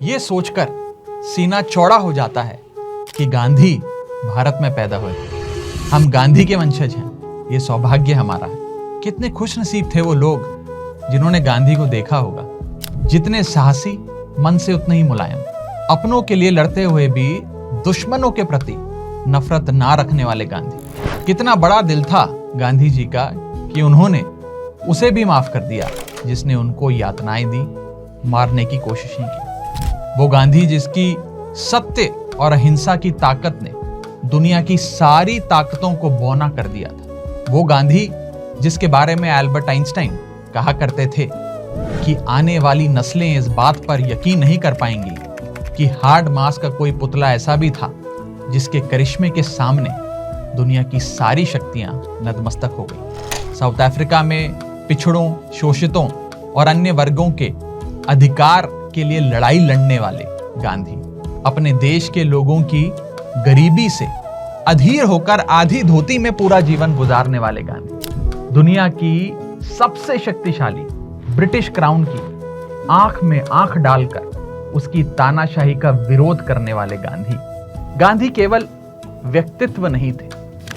ये सोचकर सीना चौड़ा हो जाता है कि गांधी भारत में पैदा हुए। हम गांधी के वंशज हैं, ये सौभाग्य हमारा है। कितने खुश नसीब थे वो लोग जिन्होंने गांधी को देखा होगा। जितने साहसी, मन से उतने ही मुलायम, अपनों के लिए लड़ते हुए भी दुश्मनों के प्रति नफरत ना रखने वाले गांधी। कितना बड़ा दिल था गांधी जी का कि उन्होंने उसे भी माफ कर दिया जिसने उनको यातनाएं दी, मारने की कोशिशें की। वो गांधी जिसकी सत्य और अहिंसा की ताकत ने दुनिया की सारी ताकतों को बौना कर दिया था। वो गांधी जिसके बारे में एल्बर्ट आइंस्टाइन कहा करते थे कि आने वाली नस्लें इस बात पर यकीन नहीं कर पाएंगी कि हार्ड मास का कोई पुतला ऐसा भी था जिसके करिश्मे के सामने दुनिया की सारी शक्तियां नतमस्तक हो गई। साउथ अफ्रीका में पिछड़ों, शोषितों और अन्य वर्गों के अधिकार के लिए लड़ाई लड़ने वाले गांधी, अपने देश के लोगों की गरीबी से अधीर होकर आधी धोती में पूरा जीवन गुजारने वाले गांधी, दुनिया की सबसे शक्तिशाली ब्रिटिश क्राउन की आंख में आंख डालकर उसकी तानाशाही का विरोध करने वाले गांधी। गांधी केवल व्यक्तित्व नहीं थे,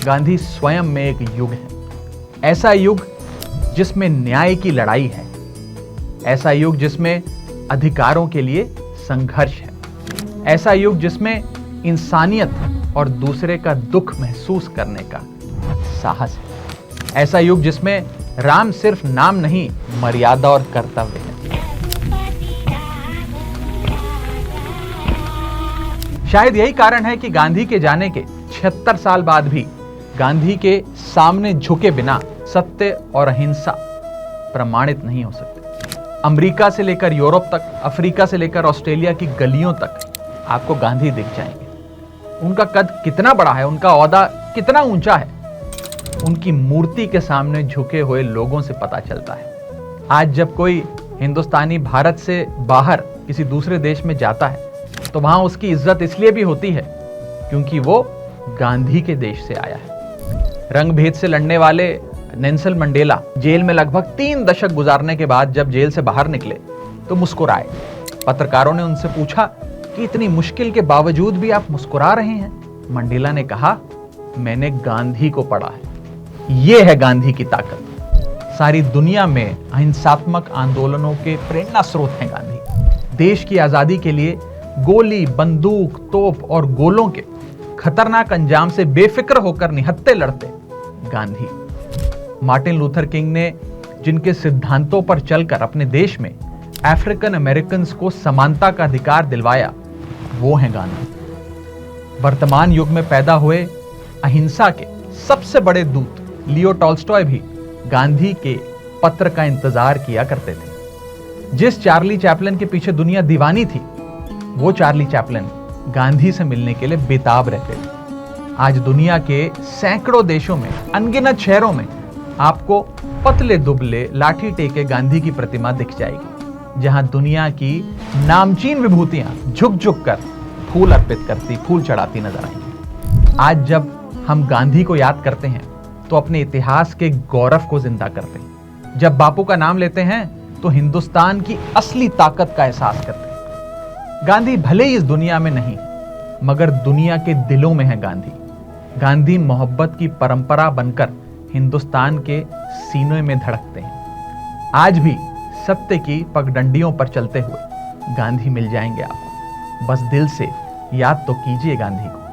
गांधी स्वयं में एक युग है। ऐसा युग जिसमें न्याय की लड़ाई है, ऐसा युग जिसमें अधिकारों के लिए संघर्ष है, ऐसा युग जिसमें इंसानियत और दूसरे का दुख महसूस करने का साहस है, ऐसा युग जिसमें राम सिर्फ नाम नहीं, मर्यादा और कर्तव्य है। शायद यही कारण है कि गांधी के जाने के 76 साल बाद भी गांधी के सामने झुके बिना सत्य और अहिंसा प्रमाणित नहीं हो सकते। अमेरिका से लेकर यूरोप तक, अफ्रीका से लेकर ऑस्ट्रेलिया की गलियों तक आपको गांधी दिख जाएंगे। उनका कद कितना बड़ा है, उनका ओहदा कितना ऊंचा है, उनकी मूर्ति के सामने झुके हुए लोगों से पता चलता है। आज जब कोई हिंदुस्तानी भारत से बाहर किसी दूसरे देश में जाता है तो वहां उसकी इज्जत इसलिए भी होती है क्योंकि वो गांधी के देश से आया है। रंग भेद से लड़ने वाले नेल्सन मंडेला जेल में लगभग 3 दशक गुजारने के बाद जब जेल से बाहर निकले तो मुस्कुराए। पत्रकारों ने उनसे पूछा कि इतनी मुश्किल के बावजूद भी आप मुस्कुरा रहे हैं। मंडेला ने कहा, मैंने गांधी को पढ़ा है। ये है गांधी की ताकत। सारी दुनिया में अहिंसात्मक आंदोलनों के प्रेरणा स्रोत हैं गांधी। देश की आजादी के लिए गोली, बंदूक, तोप और गोलों के खतरनाक अंजाम से बेफिक्र होकर निहत्थे लड़ते गांधी। मार्टिन लूथर किंग ने जिनके सिद्धांतों पर चलकर अपने देश में अफ्रीकन अमेरिकन को समानता का अधिकार दिलवाया, वो हैं गांधी। वर्तमान युग में पैदा हुए अहिंसा के सबसे बड़े दूत लियो टॉल्स्टॉय भी गांधी के पत्र का इंतजार किया करते थे। जिस चार्ली चैपलिन के पीछे दुनिया दीवानी थी, वो चार्ली चैपलिन गांधी से मिलने के लिए बेताब रहते थे। आज दुनिया के सैकड़ों देशों में, अनगिनत शहरों में आपको पतले दुबले लाठी टेके गांधी की प्रतिमा दिख जाएगी, जहां दुनिया की नामचीन विभूतियां झुक झुक कर फूल अर्पित करती, फूल चढ़ाती नजर आएंगी। आज जब हम गांधी को याद करते हैं तो अपने इतिहास के गौरव को जिंदा करते हैं। जब बापू का नाम लेते हैं तो हिंदुस्तान की असली ताकत का एहसास करते हैं। गांधी भले ही इस दुनिया में नहीं, मगर दुनिया के दिलों में है गांधी। गांधी मोहब्बत की परंपरा बनकर हिंदुस्तान के सीनों में धड़कते हैं। आज भी सत्य की पगडंडियों पर चलते हुए गांधी मिल जाएंगे आपको। बस दिल से याद तो कीजिए गांधी को।